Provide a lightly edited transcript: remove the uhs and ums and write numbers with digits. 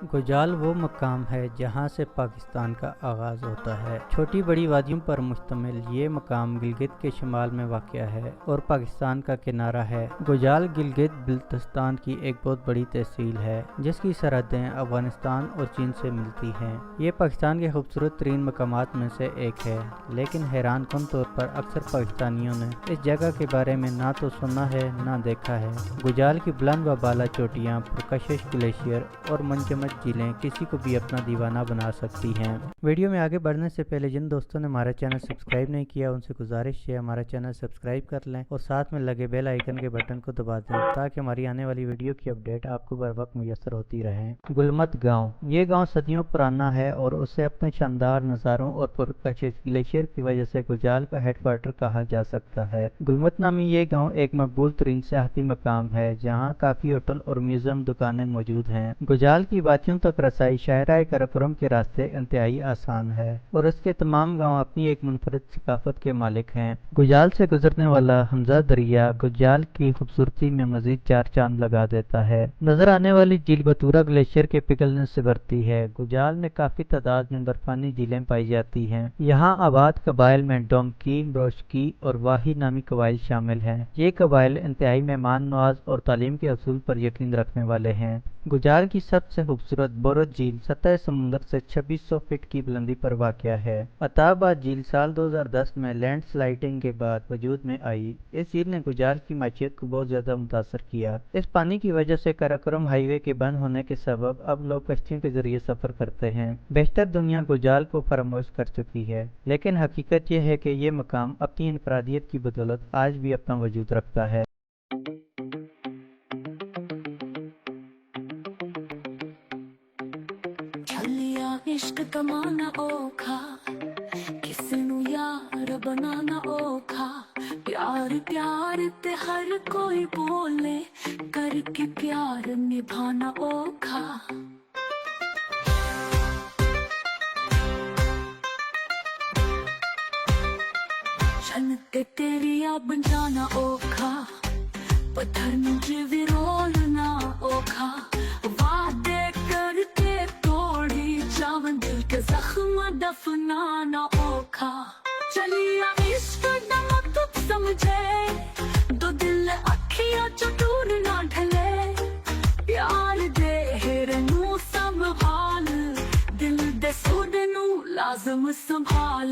गुजाल वो मकाम है जहाँ से पाकिस्तान का आगाज़ होता है। छोटी बड़ी वादियों पर मुश्तमिल ये मकाम गिलगित के शुमाल में वाक़या है और पाकिस्तान का किनारा है। गुजाल गिलगित बिल्तिस्तान की एक बहुत बड़ी तहसील है जिसकी सरहदें अफगानिस्तान और चीन से मिलती हैं। ये पाकिस्तान के खूबसूरत तरीन मकामात में से एक है, लेकिन हैरान कुन तौर पर अक्सर पाकिस्तानियों ने इस जगह के बारे में ना तो सुना है ना देखा है। गुजाल की बुलंद व बाला चोटियाँ, पुरकशिश ग्लेशियर और मनजमद झीलें किसी को भी अपना दीवाना बना सकती हैं। वीडियो में आगे बढ़ने से पहले जिन दोस्तों ने हमारा चैनल सब्सक्राइब नहीं किया उनसे गुजारिश है हमारा चैनल सब्सक्राइब कर लें और साथ में लगे बेल आइकन के बटन को दबा दें ताकि हमारी आने वाली वीडियो की अपडेट आपको बर वक्त मुयसर होती रहे। गुलमत गाँव, ये गाँव सदियों पुराना है और उसे अपने शानदार नज़ारों और पुरकशिश ग्लेशियर की वजह से गुजाल का हेडक्वार्टर कहा जा सकता है। गुलमत नामी ये गाँव एक मकबूल तरीन सियाहती मकाम है जहाँ काफ़ी होटल और म्यूजियम दुकानें मौजूद हैं। गुजाल की बातियों तक रसाई शाहराए कराकोरम के रास्ते इंतहाई आसान है और इसके तमाम गांव अपनी एक मुनफरिद सकाफत के मालिक हैं। गुजाल से गुजरने वाला हमजा दरिया गुजाल की खूबसूरती में मजीद चार चांद लगा देता है। नजर आने वाली झील बतूरा ग्लेशियर के पिघलने से भरती है। गुजाल में काफी तादाद में बर्फानी झीलें पाई जाती हैं। यहाँ आबाद कबाइल में डोमकी, ब्रोशकी और वाही नामी कबाइल शामिल हैं। ये कबाइल इंतहाई मेहमान नवाज और तालीम के असूल पर यकीन रखने वाले हैं। गुजाल की सबसे खूबसूरत बोरज झील सतह समुद्र से 2600 फीट की बुलंदी पर वाक़या है। अताबाद झील साल 2010 में लैंड स्लाइडिंग के बाद वजूद में आई। इस झील ने गुजाल की माशियत को बहुत ज्यादा मुतासर किया। इस पानी की वजह से कराकोरम हाईवे के बंद होने के सबब अब लोग कश्तियों के जरिए सफर करते हैं। बेशतर दुनिया गुजाल को फरामोश कर चुकी है, लेकिन हकीकत यह है कि ये मकाम अपनी इनफरादियत की बदौलत आज भी अपना वजूद रखता है। इश्क कमाना ओखा, किसी नू यार बनाना ओखा। प्यार प्यार ते हर कोई बोले, करके प्यार निभाना ओखा। छन ते तेरी बन जाना ओखा, पत्थर नू जिवे रोलना ओखा। वादे करके तोड़ी जावन दिल के जख्म दफनाना ओखा। चलिया इश्क नमक तुम समझे, दो दिल अखियां चो दूर ना ढले। प्यार दे हेरे नू संभाल, दिल दे सूद नू लाजम संभाल।